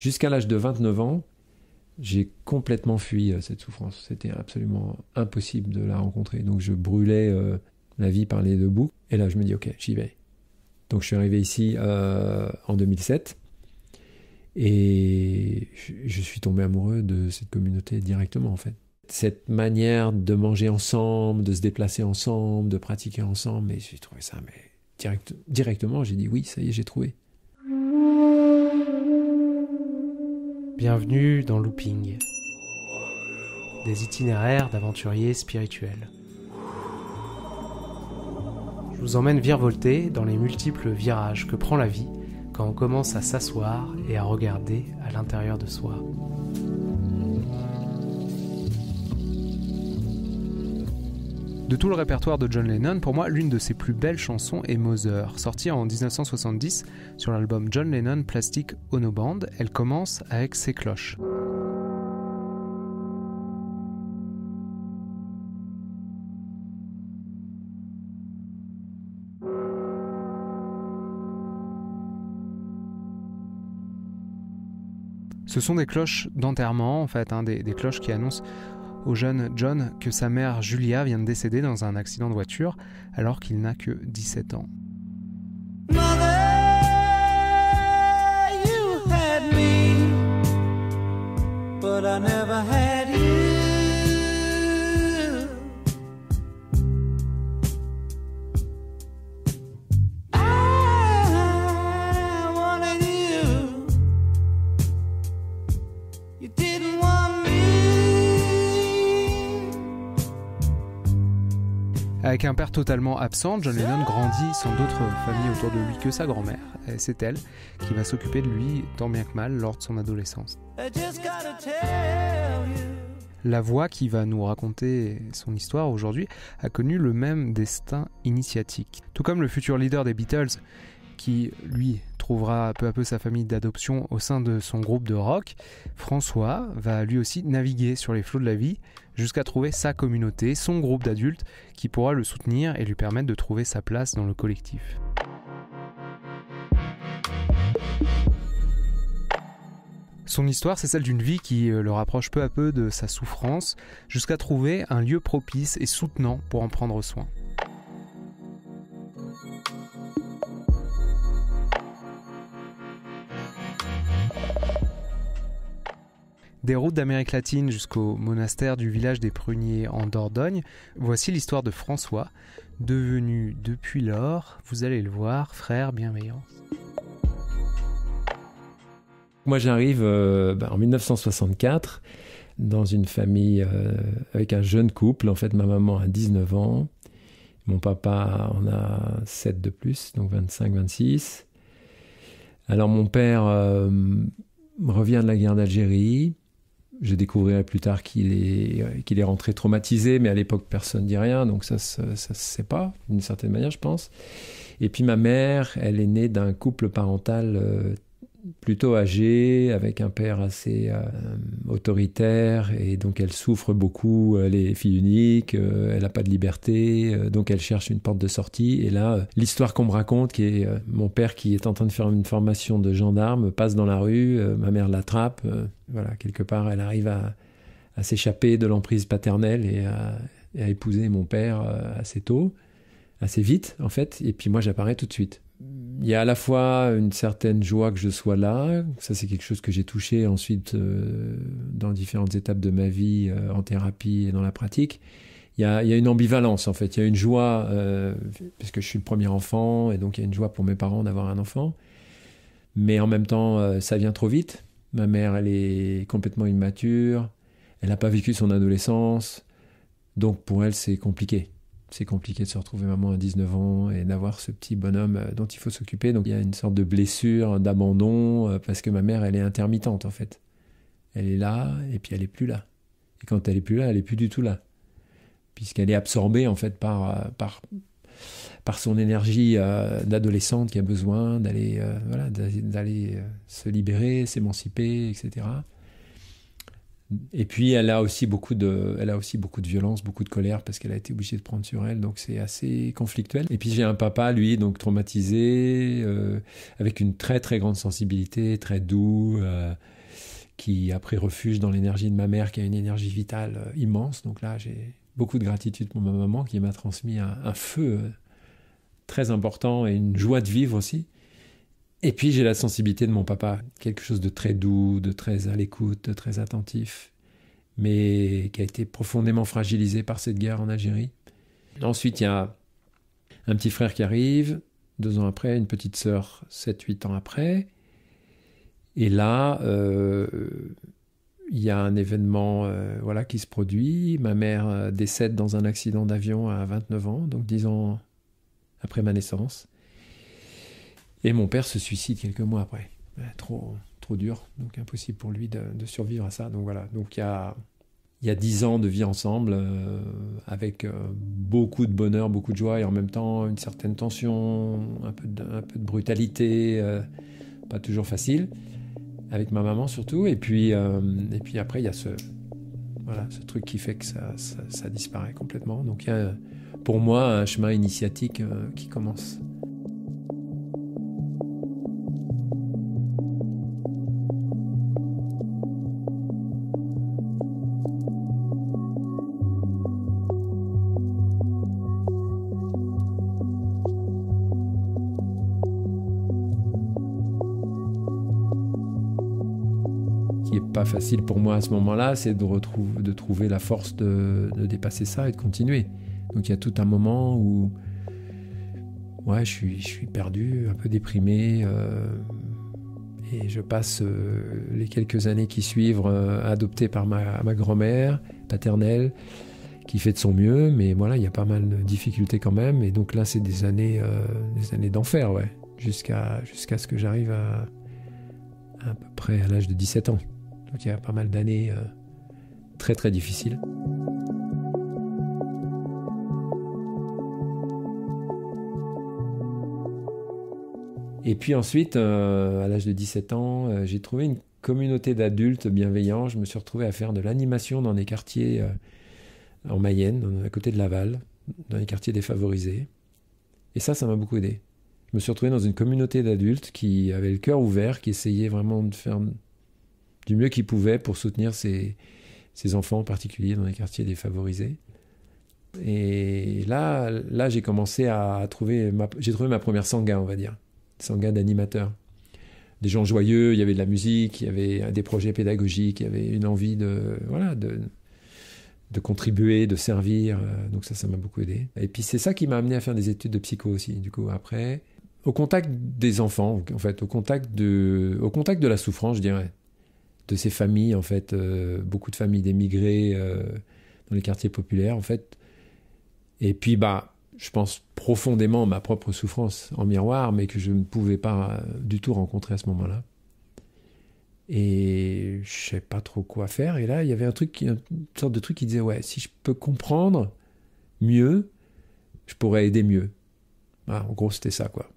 Jusqu'à l'âge de 29 ans, j'ai complètement fui cette souffrance. C'était absolument impossible de la rencontrer. Donc je brûlais la vie par les deux bouts. Et là, je me dis, ok, j'y vais. Donc je suis arrivé ici en 2007. Et je suis tombé amoureux de cette communauté directement, en fait. Cette manière de manger ensemble, de se déplacer ensemble, de pratiquer ensemble, mais j'ai trouvé ça, mais directement, j'ai dit oui, ça y est, j'ai trouvé. Bienvenue dans Looping, des itinéraires d'aventuriers spirituels. Je vous emmène virevolter dans les multiples virages que prend la vie quand on commence à s'asseoir et à regarder à l'intérieur de soi. De tout le répertoire de John Lennon, pour moi, l'une de ses plus belles chansons est Mother. Sortie en 1970 sur l'album John Lennon Plastic Ono Band, elle commence avec ses cloches. Ce sont des cloches d'enterrement, en fait, des cloches qui annoncent au jeune John que sa mère Julia vient de décéder dans un accident de voiture alors qu'il n'a que 17 ans. Mother, you had me, but I never had you. I wanted you. You didn't want me. Avec un père totalement absent, John Lennon grandit sans d'autres familles autour de lui que sa grand-mère. Et c'est elle qui va s'occuper de lui tant bien que mal lors de son adolescence. La voix qui va nous raconter son histoire aujourd'hui a connu le même destin initiatique. Tout comme le futur leader des Beatles, qui, lui, trouvera peu à peu sa famille d'adoption au sein de son groupe de rock, François va lui aussi naviguer sur les flots de la vie jusqu'à trouver sa communauté, son groupe d'adultes qui pourra le soutenir et lui permettre de trouver sa place dans le collectif. Son histoire, c'est celle d'une vie qui le rapproche peu à peu de sa souffrance jusqu'à trouver un lieu propice et soutenant pour en prendre soin. Des routes d'Amérique latine jusqu'au monastère du village des Pruniers en Dordogne, voici l'histoire de François, devenu depuis lors, vous allez le voir, frère bienveillance. Moi j'arrive en 1964 dans une famille avec un jeune couple. En fait, ma maman a 19 ans, mon papa en a 7 de plus, donc 25, 26. Alors mon père revient de la guerre d'Algérie. Je découvrirai plus tard qu'il est rentré traumatisé, mais à l'époque, personne ne dit rien, donc ça se sait pas, d'une certaine manière, je pense. Et puis ma mère, elle est née d'un couple parental plutôt âgé, avec un père assez autoritaire, et donc elle souffre beaucoup, elle est fille unique, elle n'a pas de liberté, donc elle cherche une porte de sortie. Et là, l'histoire qu'on me raconte, qui est mon père qui est en train de faire une formation de gendarme, passe dans la rue, ma mère l'attrape, voilà, quelque part elle arrive à s'échapper de l'emprise paternelle et à épouser mon père assez tôt, assez vite en fait, et puis moi j'apparais tout de suite. Il y a à la fois une certaine joie que je sois là, ça c'est quelque chose que j'ai touché ensuite dans différentes étapes de ma vie, en thérapie et dans la pratique. Il y a une ambivalence en fait, il y a une joie, parce que je suis le premier enfant, et donc il y a une joie pour mes parents d'avoir un enfant, mais en même temps ça vient trop vite. Ma mère, elle est complètement immature, elle n'a pas vécu son adolescence, donc pour elle c'est compliqué. C'est compliqué de se retrouver maman à 19 ans et d'avoir ce petit bonhomme dont il faut s'occuper. Donc il y a une sorte de blessure, d'abandon, parce que ma mère, elle est intermittente en fait. Elle est là et puis elle est plus là. Et quand elle est plus là, elle est plus du tout là. Puisqu'elle est absorbée en fait par son énergie d'adolescente qui a besoin d'aller se libérer, s'émanciper, etc. Et puis elle a aussi beaucoup de violence, beaucoup de colère parce qu'elle a été obligée de prendre sur elle, donc c'est assez conflictuel. Et puis j'ai un papa, lui, donc traumatisé, avec une très très grande sensibilité, très doux, qui a pris refuge dans l'énergie de ma mère, qui a une énergie vitale immense. Donc là, j'ai beaucoup de gratitude pour ma maman qui m'a transmis un feu très important et une joie de vivre aussi. Et puis j'ai la sensibilité de mon papa, quelque chose de très doux, de très à l'écoute, de très attentif, mais qui a été profondément fragilisé par cette guerre en Algérie. Ensuite, il y a un petit frère qui arrive, 2 ans après, une petite sœur 7-8 ans après. Et là, il y a un événement qui se produit. Ma mère décède dans un accident d'avion à 29 ans, donc 10 ans après ma naissance. Et mon père se suicide quelques mois après. Trop dur, donc impossible pour lui de survivre à ça. Donc voilà, donc il y a 10 ans de vie ensemble, avec beaucoup de bonheur, beaucoup de joie, et en même temps une certaine tension, un peu de brutalité, pas toujours facile, avec ma maman surtout. Et puis après, il y a ce truc qui fait que ça disparaît complètement. Donc il y a pour moi un chemin initiatique qui commence. Qui n'est pas facile pour moi à ce moment-là, c'est de trouver la force de dépasser ça et de continuer. Donc il y a tout un moment où je suis perdu, un peu déprimé, et je passe les quelques années qui suivent adopté par ma grand-mère paternelle, qui fait de son mieux, mais voilà, il y a pas mal de difficultés quand même. Et donc là, c'est des années d'enfer, jusqu'à ce que j'arrive à peu près à l'âge de 17 ans. Donc il y a pas mal d'années très très difficiles. Et puis ensuite, à l'âge de 17 ans, j'ai trouvé une communauté d'adultes bienveillants. Je me suis retrouvé à faire de l'animation dans des quartiers en Mayenne, à côté de Laval, dans les quartiers défavorisés. Et ça m'a beaucoup aidé. Je me suis retrouvé dans une communauté d'adultes qui avaient le cœur ouvert, qui essayaient vraiment de faire du mieux qu'ils pouvaient pour soutenir ces enfants en particulier dans les quartiers défavorisés. Et là j'ai commencé à trouver ma première sangha, on va dire. Sangha d'animateur. Des gens joyeux, il y avait de la musique, il y avait des projets pédagogiques, il y avait une envie de contribuer, de servir. Donc ça m'a beaucoup aidé. Et puis c'est ça qui m'a amené à faire des études de psycho aussi, du coup, après. Au contact des enfants, en fait, au contact de la souffrance, je dirais. De ces familles, en fait, beaucoup de familles d'émigrés dans les quartiers populaires, en fait. Et puis, je pense profondément à ma propre souffrance en miroir, mais que je ne pouvais pas du tout rencontrer à ce moment-là. Et je ne savais pas trop quoi faire. Et là, il y avait une sorte de truc qui disait, si je peux comprendre mieux, je pourrais aider mieux. En gros, c'était ça, quoi.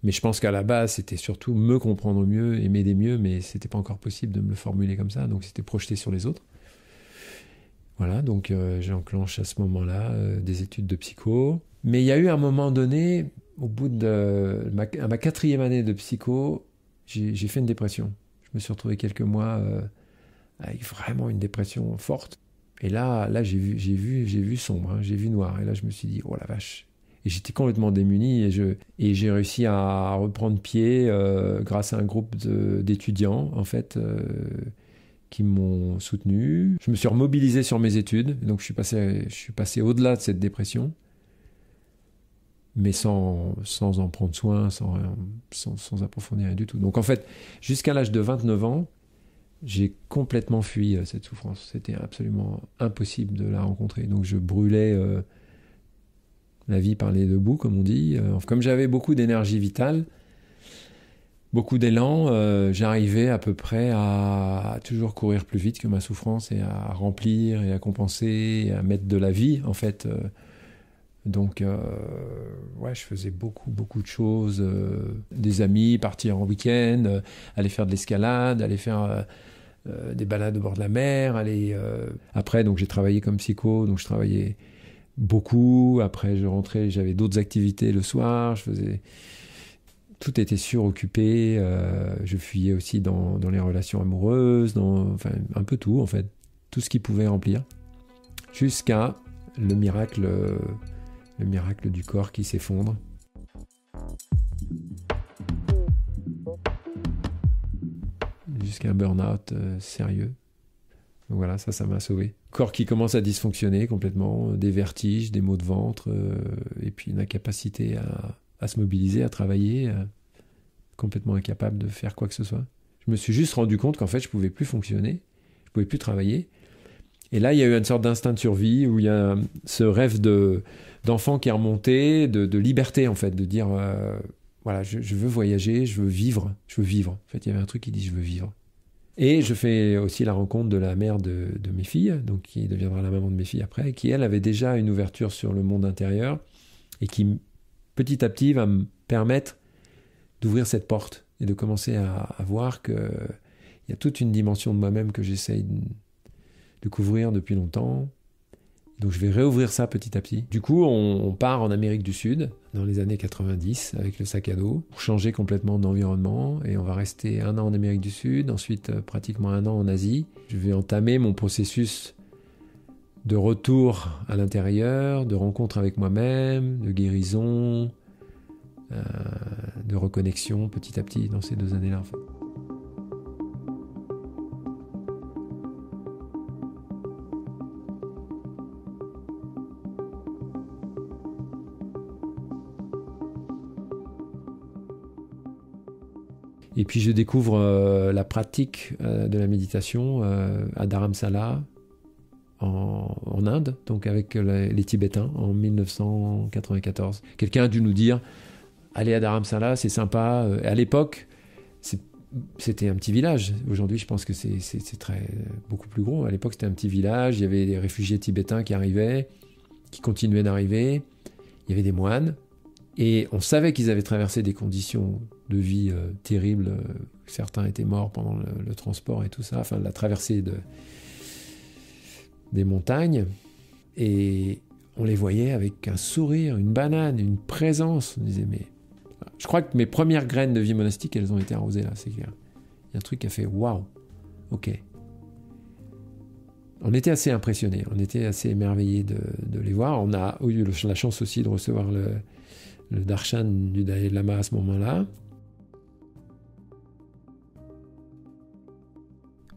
Mais je pense qu'à la base, c'était surtout me comprendre mieux et m'aider mieux, mais c'était pas encore possible de me le formuler comme ça, donc c'était projeté sur les autres. Voilà, donc j'enclenche à ce moment-là des études de psycho. Mais il y a eu un moment donné, au bout de ma 4e année de psycho, j'ai fait une dépression. Je me suis retrouvé quelques mois avec vraiment une dépression forte. Et là j'ai vu sombre, j'ai vu noir. Et là, je me suis dit, oh la vache. Et j'étais complètement démuni et j'ai réussi à reprendre pied grâce à un groupe d'étudiants, en fait, qui m'ont soutenu. Je me suis remobilisé sur mes études, donc je suis passé au-delà de cette dépression, mais sans en prendre soin, sans approfondir rien du tout. Donc en fait, jusqu'à l'âge de 29 ans, j'ai complètement fui cette souffrance. C'était absolument impossible de la rencontrer. Donc je brûlais la vie par les deux bouts, comme on dit. Comme j'avais beaucoup d'énergie vitale, beaucoup d'élan, j'arrivais à peu près à toujours courir plus vite que ma souffrance et à remplir et à compenser et à mettre de la vie, en fait. Donc, je faisais beaucoup de choses. Des amis, partir en week-end, aller faire de l'escalade, aller faire des balades au bord de la mer. Après, donc j'ai travaillé comme psycho, donc je travaillais beaucoup. Après, je rentrais, j'avais d'autres activités le soir. Tout était suroccupé. Je fuyais aussi dans les relations amoureuses, enfin un peu tout en fait, tout ce qui pouvait remplir, jusqu'à le miracle du corps qui s'effondre. Jusqu'à un burn-out sérieux. Donc voilà, ça m'a sauvé. Corps qui commence à dysfonctionner complètement, des vertiges, des maux de ventre, et puis une incapacité à se mobiliser, à travailler, complètement incapable de faire quoi que ce soit. Je me suis juste rendu compte qu'en fait, je ne pouvais plus fonctionner, je ne pouvais plus travailler. Et là, il y a eu une sorte d'instinct de survie où il y a ce rêve d'enfant qui est remonté, de liberté en fait, de dire voilà, je veux voyager, je veux vivre. En fait, il y avait un truc qui dit je veux vivre. Et je fais aussi la rencontre de la mère de mes filles, donc qui deviendra la maman de mes filles après, qui elle avait déjà une ouverture sur le monde intérieur et qui petit à petit va me permettre d'ouvrir cette porte et de commencer à voir qu'il y a toute une dimension de moi-même que j'essaye de couvrir depuis longtemps. Donc je vais réouvrir ça petit à petit. Du coup, on part en Amérique du Sud dans les années 90 avec le sac à dos pour changer complètement d'environnement, et on va rester 1 an en Amérique du Sud, ensuite pratiquement 1 an en Asie. Je vais entamer mon processus de retour à l'intérieur, de rencontre avec moi-même, de guérison, de reconnexion petit à petit dans ces 2 années-là en fait. Et puis je découvre la pratique de la méditation à Dharamsala en Inde, donc avec les Tibétains en 1994. Quelqu'un a dû nous dire allez à Dharamsala, c'est sympa. À l'époque, c'était un petit village. Aujourd'hui, je pense que c'est beaucoup plus gros. À l'époque, c'était un petit village. Il y avait des réfugiés tibétains qui arrivaient, qui continuaient d'arriver. Il y avait des moines. Et on savait qu'ils avaient traversé des conditions de vie terribles. Certains étaient morts pendant le transport et tout ça. Enfin, la traversée des montagnes. Et on les voyait avec un sourire, une banane, une présence. On disait, mais... Je crois que mes premières graines de vie monastique, elles ont été arrosées là, c'est clair. Il y a un truc qui a fait, waouh, ok. On était assez impressionnés, on était assez émerveillés de les voir. On a eu la chance aussi de recevoir le darshan du Dalai Lama à ce moment-là.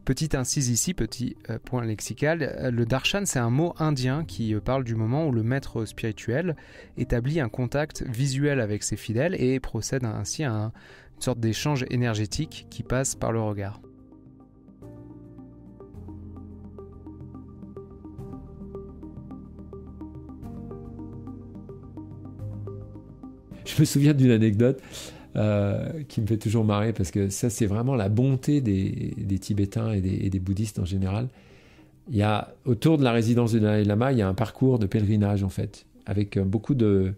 Petite incise ici, petit point lexical. Le darshan, c'est un mot indien qui parle du moment où le maître spirituel établit un contact visuel avec ses fidèles et procède ainsi à une sorte d'échange énergétique qui passe par le regard. Je me souviens d'une anecdote qui me fait toujours marrer, parce que ça, c'est vraiment la bonté des Tibétains et des bouddhistes en général. Il y a, autour de la résidence du Dalai Lama, il y a un parcours de pèlerinage, en fait, avec beaucoup de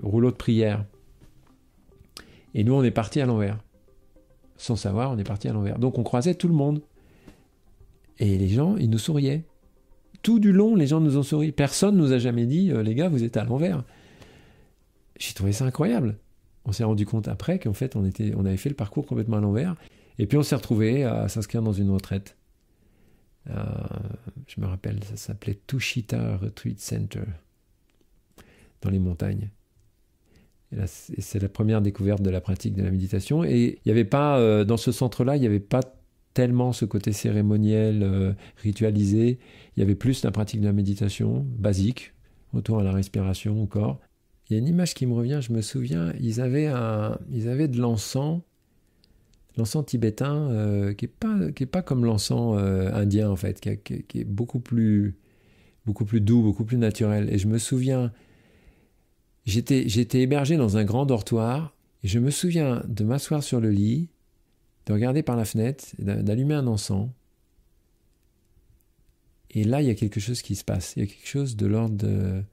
rouleaux de prière. Et nous, on est partis à l'envers. Sans savoir, on est partis à l'envers. Donc, on croisait tout le monde. Et les gens, ils nous souriaient. Tout du long, les gens nous ont souri. Personne ne nous a jamais dit « Les gars, vous êtes à l'envers ». J'ai trouvé ça incroyable. On s'est rendu compte après qu'en fait, on avait fait le parcours complètement à l'envers. Et puis, on s'est retrouvés à s'inscrire dans une retraite. Je me rappelle, ça s'appelait Tushita Retreat Center, dans les montagnes. Et là, c'est la première découverte de la pratique de la méditation. Et il n'y avait pas, dans ce centre-là, il n'y avait pas tellement ce côté cérémoniel, ritualisé. Il y avait plus la pratique de la méditation basique, autour à la respiration, au corps. Il y a une image qui me revient, je me souviens, ils avaient de l'encens tibétain qui est pas comme l'encens indien en fait, qui est beaucoup plus doux, beaucoup plus naturel. Et je me souviens, j'étais hébergé dans un grand dortoir, et je me souviens de m'asseoir sur le lit, de regarder par la fenêtre, d'allumer un encens. Et là, il y a quelque chose qui se passe. Il y a quelque chose de l'ordre de...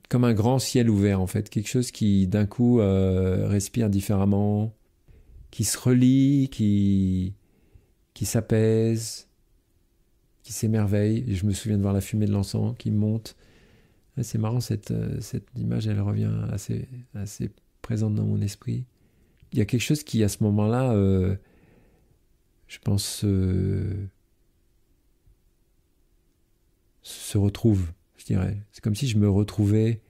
comme un grand ciel ouvert en fait, quelque chose qui d'un coup respire différemment. qui se relie, qui s'apaise, qui s'émerveille. Et je me souviens de voir la fumée de l'encens qui monte. C'est marrant, cette image, elle revient assez présente dans mon esprit. Il y a quelque chose qui, à ce moment-là, je pense, se retrouve, je dirais. C'est comme si je me retrouvais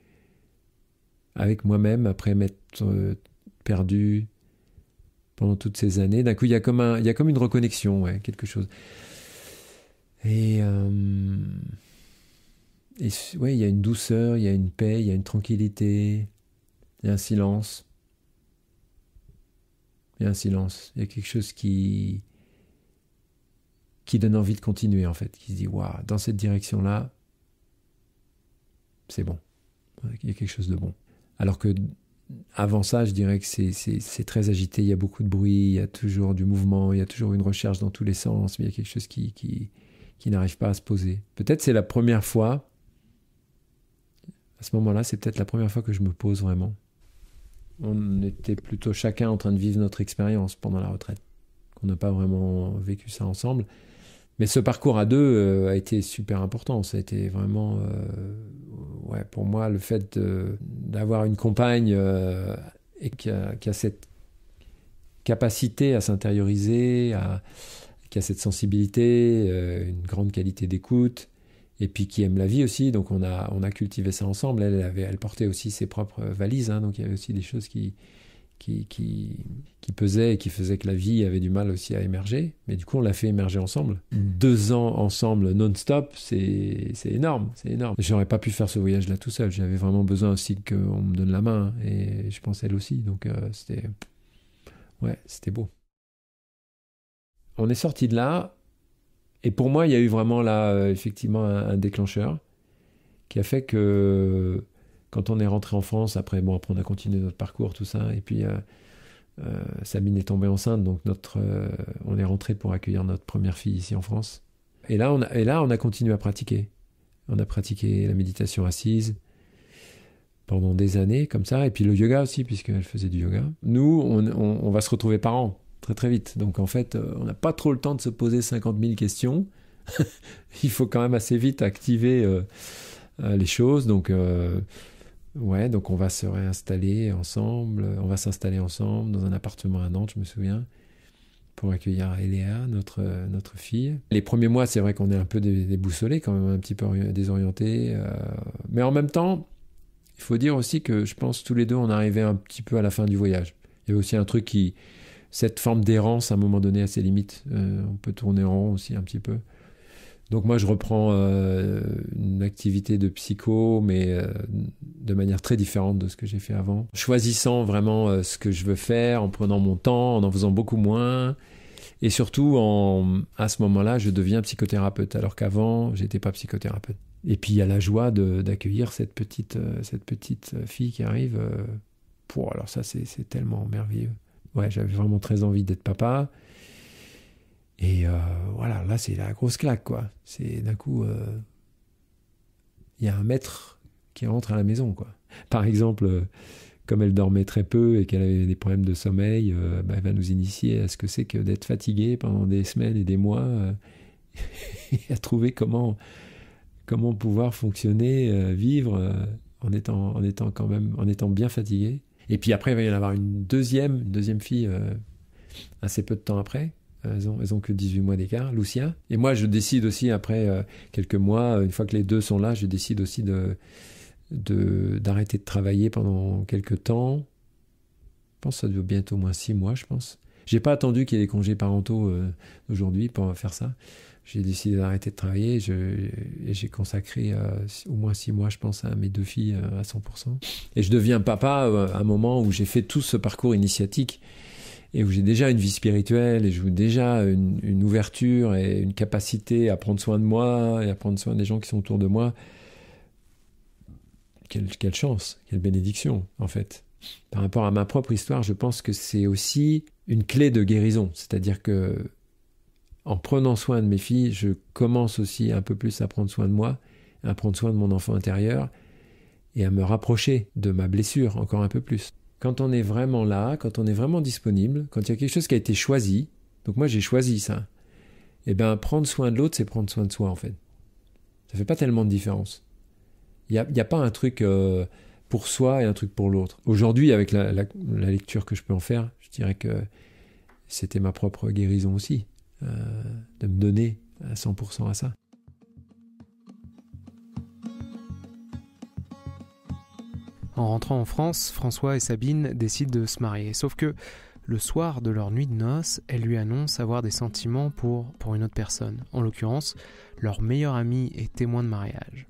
avec moi-même après m'être perdu pendant toutes ces années. D'un coup, il y a comme une reconnexion, ouais, quelque chose. Et ouais, il y a une douceur, il y a une paix, il y a une tranquillité, il y a un silence. Il y a un silence. Il y a quelque chose qui donne envie de continuer, en fait. Qui se dit, waouh, dans cette direction-là, c'est bon. Il y a quelque chose de bon. Alors que avant ça, je dirais que c'est très agité. Il y a beaucoup de bruit, il y a toujours du mouvement, il y a toujours une recherche dans tous les sens, mais il y a quelque chose qui n'arrive pas à se poser. Peut-être c'est la première fois, à ce moment-là, c'est peut-être la première fois que je me pose vraiment. On était plutôt chacun en train de vivre notre expérience pendant la retraite. On n'a pas vraiment vécu ça ensemble. Mais ce parcours à deux a été super important. Ça a été vraiment, ouais, pour moi, le fait d'avoir une compagne et qui a cette capacité à s'intérioriser, qui a cette sensibilité, une grande qualité d'écoute, et puis qui aime la vie aussi. Donc on a cultivé ça ensemble. Elle portait aussi ses propres valises, hein, donc il y avait aussi des choses qui pesaient et qui faisaient que la vie avait du mal aussi à émerger. Mais du coup, on l'a fait émerger ensemble. 2 ans ensemble non-stop, c'est énorme, c'est énorme. J'aurais pas pu faire ce voyage-là tout seul. J'avais vraiment besoin aussi qu'on me donne la main, hein, et je pense elle aussi. Donc c'était beau. On est sorti de là, et pour moi, il y a eu vraiment là, effectivement, un déclencheur qui a fait que quand on est rentré en France, après on a continué notre parcours, tout ça, et puis Sabine est tombée enceinte, donc on est rentré pour accueillir notre première fille ici en France. Et là, on a continué à pratiquer. On a pratiqué la méditation assise pendant des années, comme ça, et puis le yoga aussi, puisqu'elle faisait du yoga. Nous, on va se retrouver parents très très vite. Donc en fait, on n'a pas trop le temps de se poser 50 000 questions. Il faut quand même assez vite activer les choses. Donc donc on va se réinstaller ensemble. On va s'installer ensemble dans un appartement à Nantes, je me souviens, pour accueillir Eléa, notre fille. Les premiers mois, c'est vrai qu'on est un peu déboussolés, quand même un petit peu désorientés. Mais en même temps, il faut dire aussi que je pense tous les deux, on arrivait un petit peu à la fin du voyage. Il y avait aussi un truc cette forme d'errance, à un moment donné, à ses limites. On peut tourner en rond aussi un petit peu. Donc moi, je reprends une activité de psycho, mais de manière très différente de ce que j'ai fait avant. Choisissant vraiment ce que je veux faire, en prenant mon temps, en faisant beaucoup moins. Et surtout, à ce moment-là, je deviens psychothérapeute, alors qu'avant, j'étais pas psychothérapeute. Et puis, il y a la joie d'accueillir cette petite fille qui arrive. Alors ça, c'est tellement merveilleux. Ouais, j'avais vraiment très envie d'être papa. Et voilà, là, c'est la grosse claque, quoi. C'est d'un coup, il y a un maître qui rentre à la maison, quoi. Par exemple, comme elle dormait très peu et qu'elle avait des problèmes de sommeil, elle va nous initier à ce que c'est que d'être fatigué pendant des semaines et des mois et à trouver comment pouvoir fonctionner, vivre en étant bien fatigué. Et puis après, il va y en avoir une deuxième fille assez peu de temps après. Elles ont que 18 mois d'écart, Lucia. Et moi, je décide aussi, après quelques mois, une fois que les deux sont là, je décide aussi d'arrêter de travailler pendant quelques temps. Je pense que ça doit bientôt au moins 6 mois, je pense. J'ai pas attendu qu'il y ait des congés parentaux aujourd'hui pour faire ça. J'ai décidé d'arrêter de travailler et j'ai consacré au moins 6 mois, je pense, à mes 2 filles à 100%. Et je deviens papa à un moment où j'ai fait tout ce parcours initiatique et où j'ai déjà une vie spirituelle et j'ai déjà une ouverture et une capacité à prendre soin de moi et à prendre soin des gens qui sont autour de moi. Quelle chance, quelle bénédiction, en fait. Par rapport à ma propre histoire, je pense que c'est aussi une clé de guérison. C'est-à-dire que en prenant soin de mes filles, je commence aussi un peu plus à prendre soin de moi, à prendre soin de mon enfant intérieur et à me rapprocher de ma blessure encore un peu plus. quand on est vraiment là, quand on est vraiment disponible, quand il y a quelque chose qui a été choisi, donc moi j'ai choisi ça, et bien prendre soin de l'autre, c'est prendre soin de soi en fait. Ça fait pas tellement de différence. Il y a pas un truc pour soi et un truc pour l'autre. Aujourd'hui, avec la lecture que je peux en faire, je dirais que c'était ma propre guérison aussi, de me donner à 100% à ça. En rentrant en France, François et Sabine décident de se marier. Sauf que le soir de leur nuit de noces, elle lui annonce avoir des sentiments pour une autre personne. En l'occurrence, leur meilleur ami et témoin de mariage.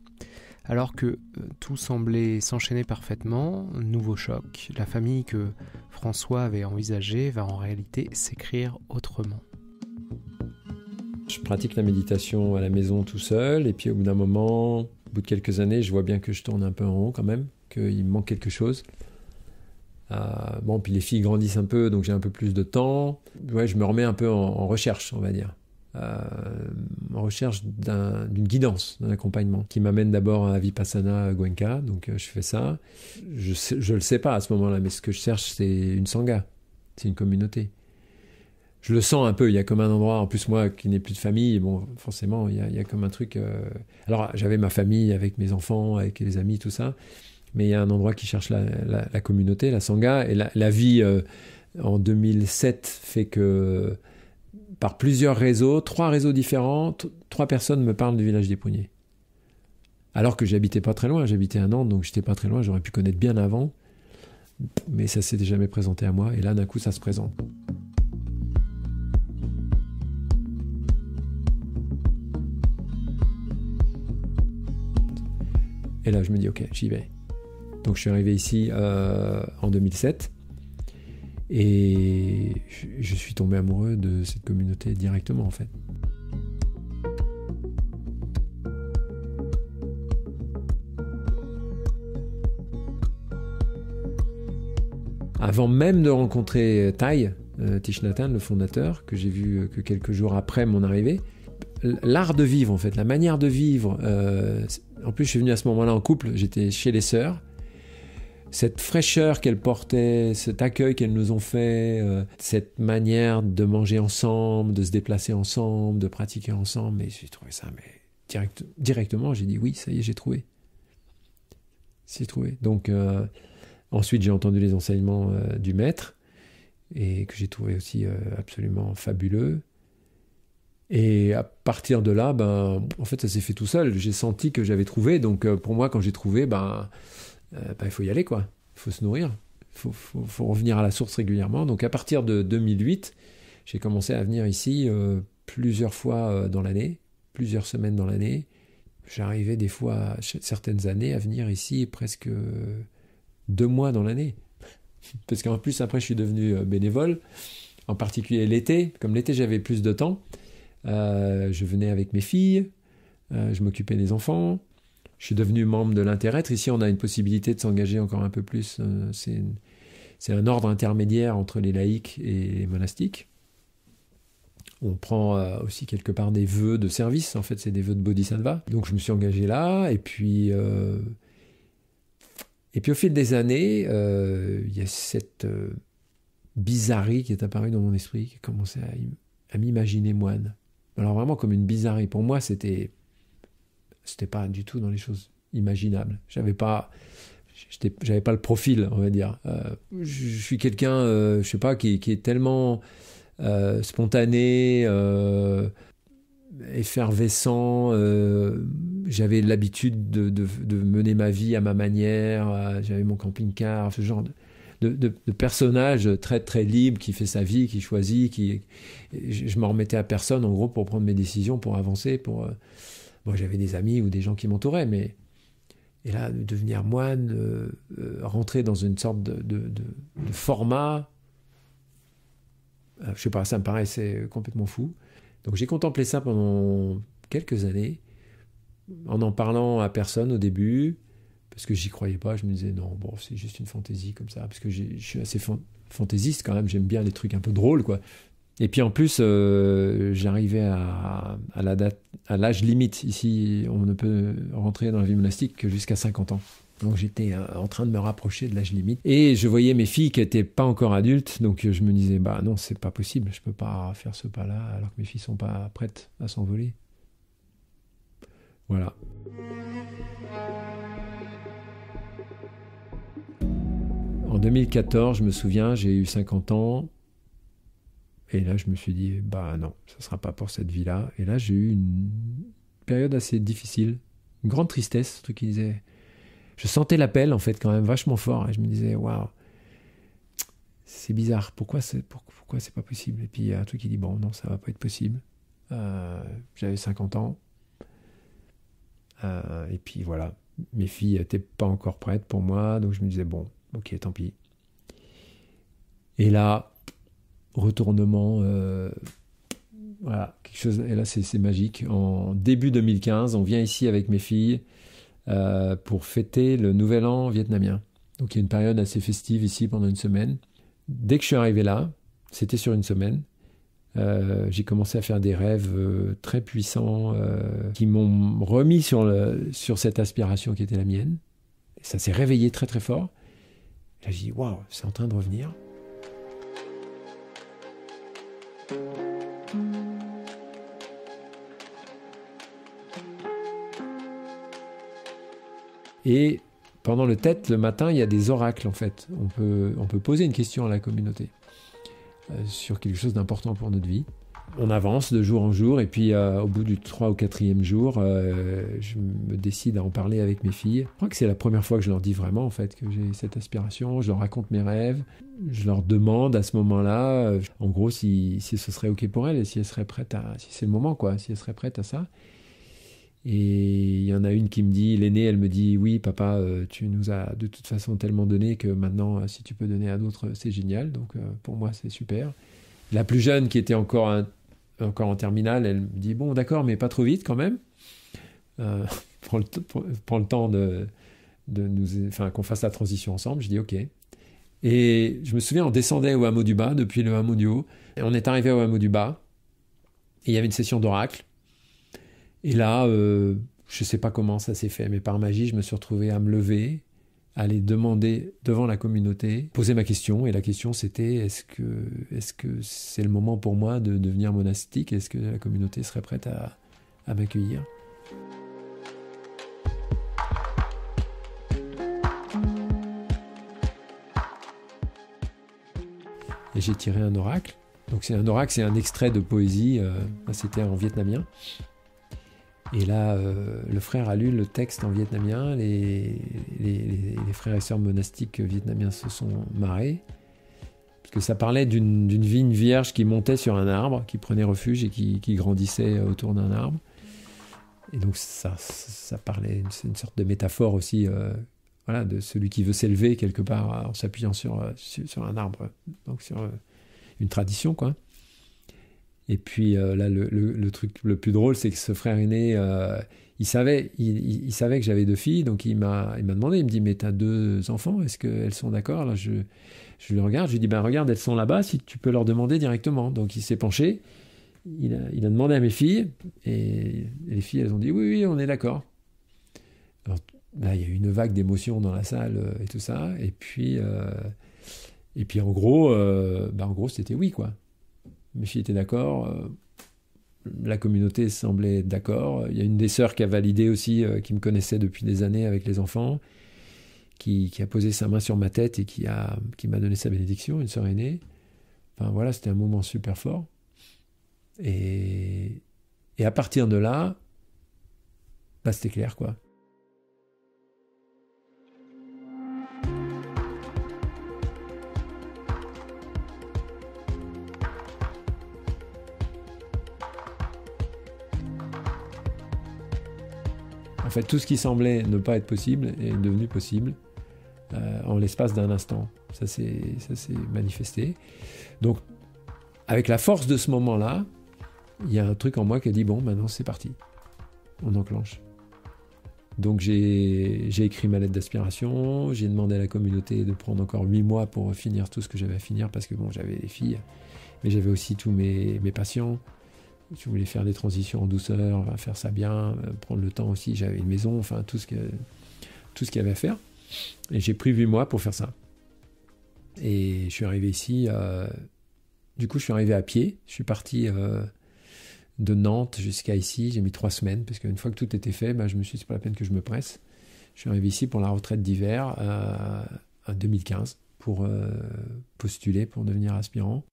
Alors que tout semblait s'enchaîner parfaitement, nouveau choc. La famille que François avait envisagée va en réalité s'écrire autrement. Je pratique la méditation à la maison tout seul, et puis au bout d'un moment, au bout de quelques années, je vois bien que je tourne un peu en rond quand même, qu'il me manque quelque chose. Bon, puis les filles grandissent un peu, donc j'ai un peu plus de temps. Ouais, je me remets un peu en recherche, on va dire. En recherche d'une guidance, d'un accompagnement, qui m'amène d'abord à Vipassana Goenka, donc je fais ça. Je le sais pas à ce moment-là, mais ce que je cherche, c'est une sangha, c'est une communauté. Je le sens un peu, il y a comme un endroit, en plus moi qui n'ai plus de famille, bon, forcément, il y a comme un truc... Alors j'avais ma famille avec mes enfants, avec les amis, tout ça, mais il y a un endroit qui cherche la communauté, la sangha, et la vie en 2007 fait que par plusieurs réseaux, 3 réseaux différents, 3 personnes me parlent du village des Pruniers. Alors que j'habitais pas très loin, j'habitais à Nantes, donc j'étais pas très loin, j'aurais pu connaître bien avant, mais ça s'était jamais présenté à moi, et là d'un coup ça se présente. Et là je me dis ok, j'y vais. Donc je suis arrivé ici en 2007 et je suis tombé amoureux de cette communauté directement en fait. Avant même de rencontrer Thich Nhat Hanh, le fondateur, que j'ai vu que quelques jours après mon arrivée, l'art de vivre en fait, la manière de vivre, en plus je suis venu à ce moment-là en couple, j'étais chez les sœurs, cette fraîcheur qu'elles portaient, cet accueil qu'elles nous ont fait, cette manière de manger ensemble, de se déplacer ensemble, de pratiquer ensemble, mais j'ai trouvé ça, mais directement j'ai dit oui, ça y est, j'ai trouvé. Donc ensuite j'ai entendu les enseignements du maître, et que j'ai trouvé aussi absolument fabuleux. Et à partir de là, en fait, ça s'est fait tout seul. J'ai senti que j'avais trouvé. Donc, pour moi, quand j'ai trouvé, il faut y aller, quoi. Il faut se nourrir. Il faut revenir à la source régulièrement. Donc, à partir de 2008, j'ai commencé à venir ici plusieurs fois dans l'année, plusieurs semaines dans l'année. J'arrivais des fois, certaines années, à venir ici presque 2 mois dans l'année. Parce qu'en plus, après, je suis devenu bénévole, en particulier l'été. Comme l'été, j'avais plus de temps. Je venais avec mes filles, je m'occupais des enfants, je suis devenu membre de l'Interêtre. Ici, on a une possibilité de s'engager encore un peu plus. C'est un ordre intermédiaire entre les laïcs et les monastiques. On prend aussi quelque part des vœux de service, en fait, c'est des vœux de Bodhisattva. Donc, je me suis engagé là, et puis au fil des années, il y a cette bizarrerie qui est apparue dans mon esprit, qui a commencé à m'imaginer moine. Alors vraiment comme une bizarrerie. Pour moi, c'était pas du tout dans les choses imaginables. J'avais pas le profil, on va dire. Je suis quelqu'un, je sais pas, qui est tellement spontané, effervescent. J'avais l'habitude de mener ma vie à ma manière. J'avais mon camping-car, ce genre de personnage très très libre qui fait sa vie, qui choisit, je m'en remettais à personne en gros pour prendre mes décisions, pour avancer, Bon, j'avais des amis ou des gens qui m'entouraient, et là de devenir moine, rentrer dans une sorte de format, je sais pas, ça me paraissait complètement fou. Donc j'ai contemplé ça pendant quelques années, en parlant à personne au début, parce que j'y croyais pas. Je me disais non, bon, c'est juste une fantaisie comme ça, parce que je suis assez fantaisiste quand même, j'aime bien les trucs un peu drôles, quoi. Et puis en plus, j'arrivais à l'âge limite. Ici, on ne peut rentrer dans la vie monastique que jusqu'à 50 ans. Donc j'étais en train de me rapprocher de l'âge limite. Et je voyais mes filles qui n'étaient pas encore adultes. Donc je me disais, bah non, c'est pas possible. Je peux pas faire ce pas-là alors que mes filles sont pas prêtes à s'envoler. Voilà. En 2014, je me souviens, j'ai eu 50 ans. Et là, je me suis dit, bah non, ça ne sera pas pour cette vie-là. Et là, j'ai eu une période assez difficile. Une grande tristesse, un truc qui disait... Je sentais l'appel, en fait, quand même vachement fort. Et je me disais, waouh, c'est bizarre. Pourquoi c'est pas possible? Et puis, il y a un truc qui dit, bon, non, ça va pas être possible. J'avais 50 ans. Et puis, voilà. Mes filles n'étaient pas encore prêtes pour moi. Donc, je me disais, bon, ok, tant pis. Et là... retournement, voilà, quelque chose, et là c'est magique. En début 2015, on vient ici avec mes filles pour fêter le Nouvel An vietnamien. Donc il y a une période assez festive ici pendant une semaine. Dès que je suis arrivé là, c'était sur une semaine, j'ai commencé à faire des rêves très puissants qui m'ont remis sur cette aspiration qui était la mienne. Et ça s'est réveillé très très fort. Et là j'ai dit, waouh, c'est en train de revenir. Et pendant le TET, le matin, il y a des oracles en fait. On peut poser une question à la communauté sur quelque chose d'important pour notre vie. On avance de jour en jour et puis au bout du 3 ou 4e jour, je me décide à en parler avec mes filles. Je crois que c'est la première fois que je leur dis vraiment en fait que j'ai cette aspiration. Je leur raconte mes rêves. Je leur demande à ce moment-là, en gros, si ce serait OK pour elles et si elles seraient prêtes si c'est le moment quoi, si elles seraient prêtes à ça. Et il y en a une qui me dit, l'aînée, elle me dit, oui papa, tu nous as de toute façon tellement donné que maintenant, si tu peux donner à d'autres, c'est génial. Donc pour moi, c'est super. La plus jeune, qui était encore en terminale, elle me dit, bon d'accord, mais pas trop vite quand même. Prends le temps qu'on fasse la transition ensemble. Je dis OK. Et je me souviens, on descendait au hameau du bas, depuis le hameau du haut. Et on est arrivé au hameau du bas. Et il y avait une session d'oracle. Et là, je ne sais pas comment ça s'est fait, mais par magie, je me suis retrouvé à me lever, à aller demander devant la communauté, poser ma question. Et la question, c'était, est-ce que c'est le moment pour moi de devenir monastique? Est-ce que la communauté serait prête à m'accueillir? Et j'ai tiré un oracle. Donc c'est un oracle, c'est un extrait de poésie. C'était en vietnamien. Et là, le frère a lu le texte en vietnamien. Les frères et sœurs monastiques vietnamiens se sont marrés. Parce que ça parlait d'une vigne vierge qui montait sur un arbre, qui prenait refuge et qui grandissait autour d'un arbre. Et donc ça parlait, c'est une sorte de métaphore aussi, voilà, de celui qui veut s'élever quelque part en s'appuyant sur un arbre. Donc sur une tradition, quoi. Et puis là, le truc le plus drôle, c'est que ce frère aîné, il savait que j'avais 2 filles, donc il m'a demandé, il me dit, mais t'as 2 enfants, est-ce qu'elles sont d'accord? Là, je le regarde, je lui dis, ben regarde, elles sont là-bas, si tu peux leur demander directement. Donc il s'est penché, il a demandé à mes filles, et les filles, elles ont dit, oui, on est d'accord. Alors là, il y a eu une vague d'émotions dans la salle et tout ça, et puis en gros, c'était oui, quoi. Mes filles étaient d'accord, la communauté semblait être d'accord. Il y a une des sœurs qui a validé aussi, qui me connaissait depuis des années avec les enfants, qui a posé sa main sur ma tête et qui m'a donné sa bénédiction, une sœur aînée. Enfin voilà, c'était un moment super fort. Et à partir de là, c'était clair, quoi. En fait, tout ce qui semblait ne pas être possible est devenu possible en l'espace d'un instant. Ça s'est manifesté. Donc, avec la force de ce moment-là, il y a un truc en moi qui a dit, bon, maintenant c'est parti. On enclenche. Donc j'ai écrit ma lettre d'aspiration, j'ai demandé à la communauté de prendre encore 8 mois pour finir tout ce que j'avais à finir, parce que bon, j'avais les filles, mais j'avais aussi tous mes patients. Je voulais faire des transitions en douceur, faire ça bien, prendre le temps aussi. J'avais une maison, enfin tout ce tout ce qu'il y avait à faire. Et j'ai pris 8 mois pour faire ça. Et je suis arrivé ici, du coup je suis arrivé à pied, je suis parti de Nantes jusqu'à ici, j'ai mis 3 semaines, parce qu'une fois que tout était fait, je me suis dit c'est pas la peine que je me presse. Je suis arrivé ici pour la retraite d'hiver en 2015, pour postuler pour devenir aspirant.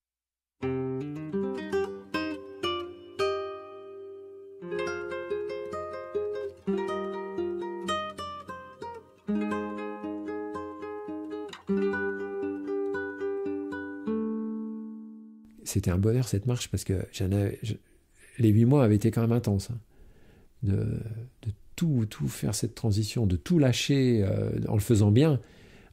C'était un bonheur cette marche parce que les 8 mois avaient été quand même intenses. Hein, de tout faire cette transition, de tout lâcher en le faisant bien,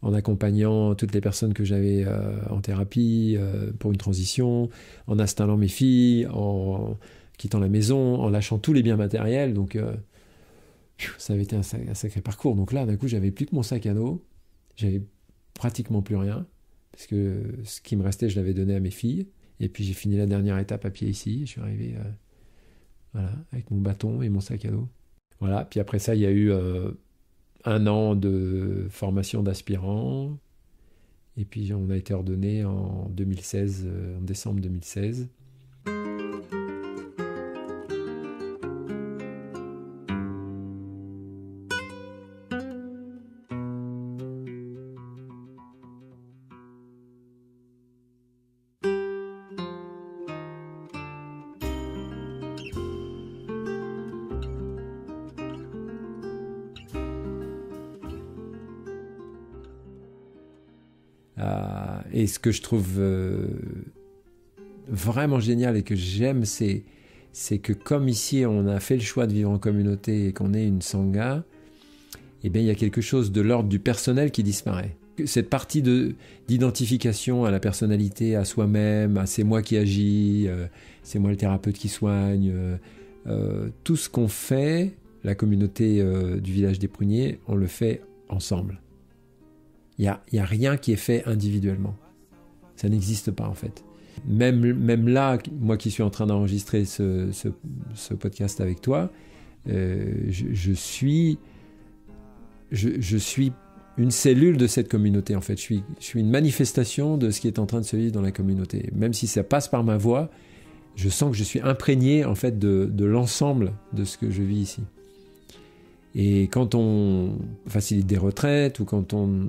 en accompagnant toutes les personnes que j'avais en thérapie pour une transition, en installant mes filles, en quittant la maison, en lâchant tous les biens matériels. Donc ça avait été un sacré parcours. Donc là, d'un coup, j'avais plus que mon sac à dos, j'avais pratiquement plus rien, parce que ce qui me restait, je l'avais donné à mes filles. Et puis j'ai fini la dernière étape à pied ici. Je suis arrivé avec mon bâton et mon sac à dos. Voilà. Puis après ça, il y a eu 1 an de formation d'aspirant. Et puis on a été ordonné en 2016, en décembre 2016. Et ce que je trouve vraiment génial et que j'aime, c'est que comme ici, on a fait le choix de vivre en communauté et qu'on est une sangha, eh bien, il y a quelque chose de l'ordre du personnel qui disparaît. Cette partie d'identification à la personnalité, à soi-même, à c'est moi qui agis, c'est moi le thérapeute qui soigne, tout ce qu'on fait, la communauté du village des Pruniers, on le fait ensemble. Il y a rien qui est fait individuellement. Ça n'existe pas en fait. Même là, moi qui suis en train d'enregistrer ce podcast avec toi, je suis une cellule de cette communauté en fait. Je suis une manifestation de ce qui est en train de se vivre dans la communauté. Même si ça passe par ma voix, je sens que je suis imprégné en fait de l'ensemble de ce que je vis ici. Et quand on facilite des retraites ou quand on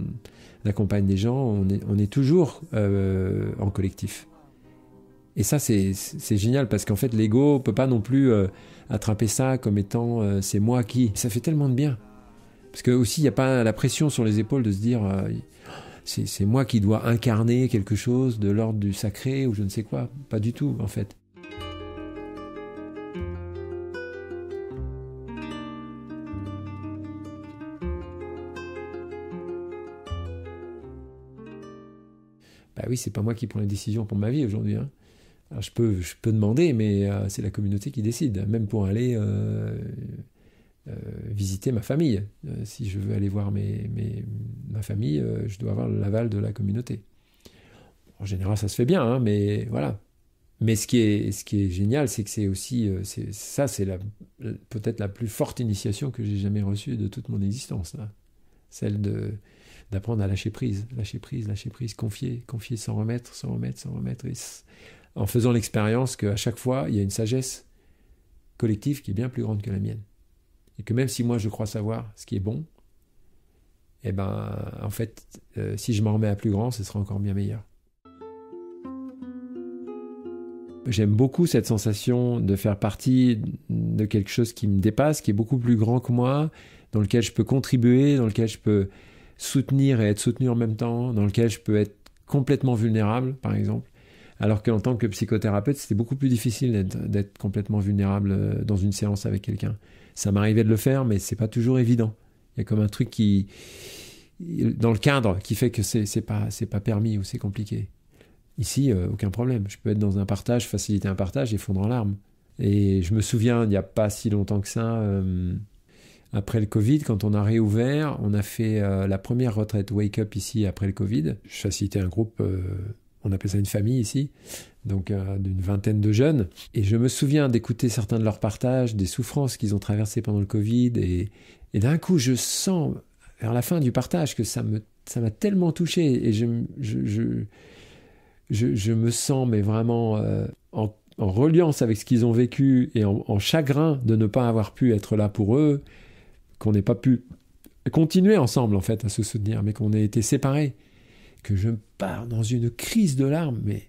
accompagne des gens, on est toujours en collectif. Et ça, c'est génial parce qu'en fait, l'ego ne peut pas non plus attraper ça comme étant c'est moi qui. Ça fait tellement de bien. Parce que aussi, il n'y a pas la pression sur les épaules de se dire c'est moi qui dois incarner quelque chose de l'ordre du sacré ou je ne sais quoi. Pas du tout, en fait. Bah oui, c'est pas moi qui prends les décisions pour ma vie aujourd'hui. Hein. Alors je peux demander, mais c'est la communauté qui décide, même pour aller visiter ma famille. Si je veux aller voir ma famille, je dois avoir l'aval de la communauté. En général, ça se fait bien, hein, mais voilà. Mais ce qui est génial, c'est que c'est aussi, c'est peut-être la plus forte initiation que j'ai jamais reçue de toute mon existence, là. Celle d'apprendre à lâcher prise, confier sans remettre, et en faisant l'expérience qu'à chaque fois, il y a une sagesse collective qui est bien plus grande que la mienne. Et que même si moi, je crois savoir ce qui est bon, eh ben, en fait, si je m'en remets à plus grand, ce sera encore bien meilleur. J'aime beaucoup cette sensation de faire partie de quelque chose qui me dépasse, qui est beaucoup plus grand que moi, dans lequel je peux contribuer, dans lequel je peux soutenir et être soutenu en même temps, dans lequel je peux être complètement vulnérable, par exemple. Alors qu'en tant que psychothérapeute, c'était beaucoup plus difficile d'être complètement vulnérable dans une séance avec quelqu'un. Ça m'arrivait de le faire, mais c'est pas toujours évident. Il y a comme un truc dans le cadre, qui fait que c'est pas permis ou c'est compliqué. Ici, aucun problème. Je peux être dans un partage, faciliter un partage et fondre en larmes. Et je me souviens, il n'y a pas si longtemps que ça, après le Covid, quand on a réouvert, on a fait la première retraite Wake Up ici après le Covid. Je facilitais un groupe, on appelait ça une famille ici, donc d'une vingtaine de jeunes. Et je me souviens d'écouter certains de leurs partages, des souffrances qu'ils ont traversées pendant le Covid. Et d'un coup, je sens vers la fin du partage que ça m'a tellement touché et je me sens mais vraiment en reliance avec ce qu'ils ont vécu et en chagrin de ne pas avoir pu être là pour eux, qu'on n'ait pas pu continuer ensemble en fait à se soutenir, mais qu'on ait été séparés, que je pars dans une crise de larmes, mais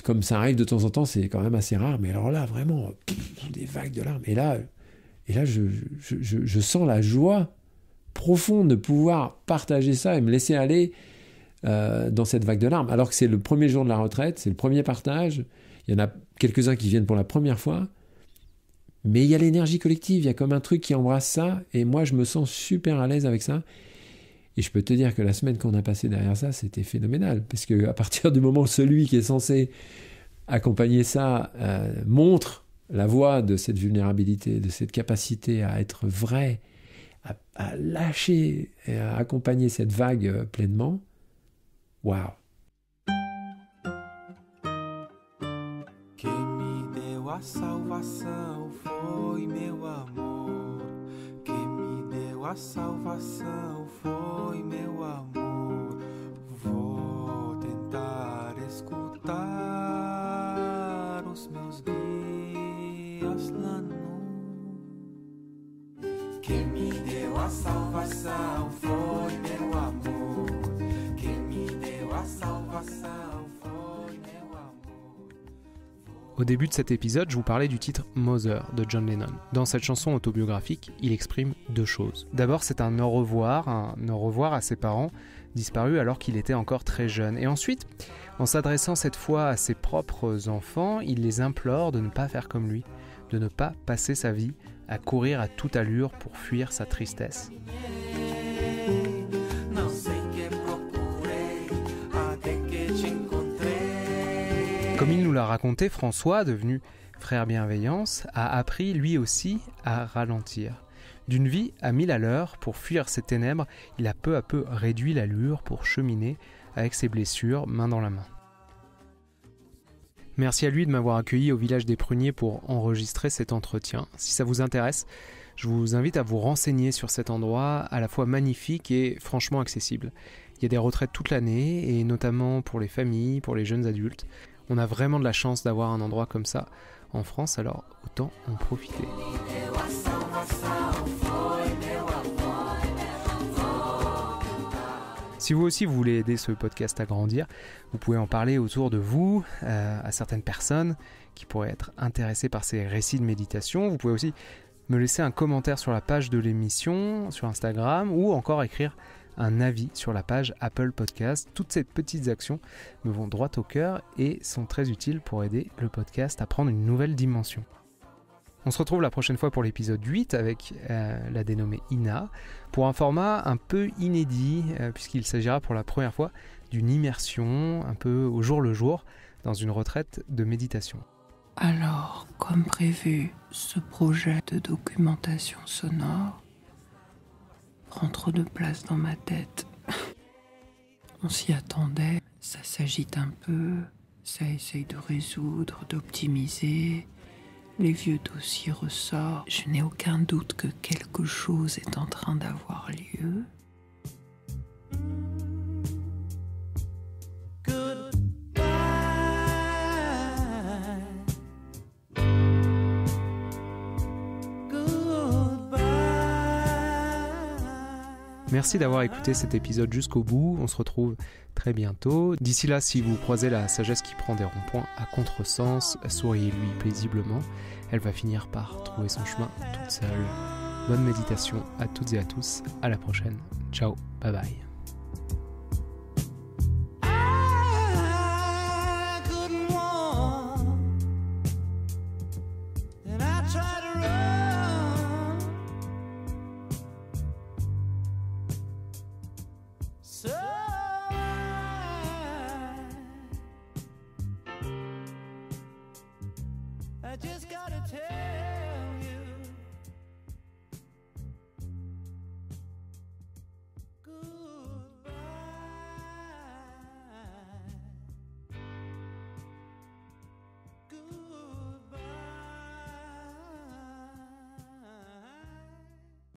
comme ça arrive de temps en temps, c'est quand même assez rare, mais alors là vraiment des vagues de larmes, et là je sens la joie profonde de pouvoir partager ça et me laisser aller dans cette vague de larmes, alors que c'est le premier jour de la retraite, c'est le premier partage, il y en a quelques-uns qui viennent pour la première fois, mais il y a l'énergie collective, il y a comme un truc qui embrasse ça, et moi je me sens super à l'aise avec ça, et je peux te dire que la semaine qu'on a passée derrière ça, c'était phénoménal, parce qu'à partir du moment où celui qui est censé accompagner ça montre la voie de cette vulnérabilité, de cette capacité à être vrai, à lâcher et à accompagner cette vague pleinement, waouh. Quem me deu a salvação foi meu amor. Quem me deu a salvação foi meu amor. Vou tentar escutar os meus guias lá no. Quem me deu a salvação foi meu amor. Quem me deu a salvação. Au début de cet épisode, je vous parlais du titre Mother de John Lennon. Dans cette chanson autobiographique, il exprime deux choses. D'abord, c'est un au revoir à ses parents, disparus alors qu'il était encore très jeune. Et ensuite, en s'adressant cette fois à ses propres enfants, il les implore de ne pas faire comme lui, de ne pas passer sa vie à courir à toute allure pour fuir sa tristesse. Comme il nous l'a raconté, François, devenu frère bienveillance, a appris lui aussi à ralentir. D'une vie à 1000 à l'heure, pour fuir ses ténèbres, il a peu à peu réduit l'allure pour cheminer avec ses blessures main dans la main. Merci à lui de m'avoir accueilli au village des Pruniers pour enregistrer cet entretien. Si ça vous intéresse, je vous invite à vous renseigner sur cet endroit à la fois magnifique et franchement accessible. Il y a des retraites toute l'année et notamment pour les familles, pour les jeunes adultes. On a vraiment de la chance d'avoir un endroit comme ça en France, alors autant en profiter. Si vous aussi vous voulez aider ce podcast à grandir, vous pouvez en parler autour de vous, à certaines personnes qui pourraient être intéressées par ces récits de méditation. Vous pouvez aussi me laisser un commentaire sur la page de l'émission, sur Instagram, ou encore écrire un avis sur la page Apple Podcast. Toutes ces petites actions me vont droit au cœur et sont très utiles pour aider le podcast à prendre une nouvelle dimension. On se retrouve la prochaine fois pour l'épisode 8 avec la dénommée Ina, pour un format un peu inédit, puisqu'il s'agira pour la première fois d'une immersion un peu au jour le jour dans une retraite de méditation. Alors, comme prévu, ce projet de documentation sonore prend trop de place dans ma tête. On s'y attendait, ça s'agite un peu, ça essaye de résoudre, d'optimiser. Les vieux dossiers ressortent. Je n'ai aucun doute que quelque chose est en train d'avoir lieu. Merci d'avoir écouté cet épisode jusqu'au bout, on se retrouve très bientôt. D'ici là, si vous croisez la sagesse qui prend des ronds-points à contresens, souriez-lui paisiblement, elle va finir par trouver son chemin toute seule. Bonne méditation à toutes et à tous, à la prochaine. Ciao, bye bye. So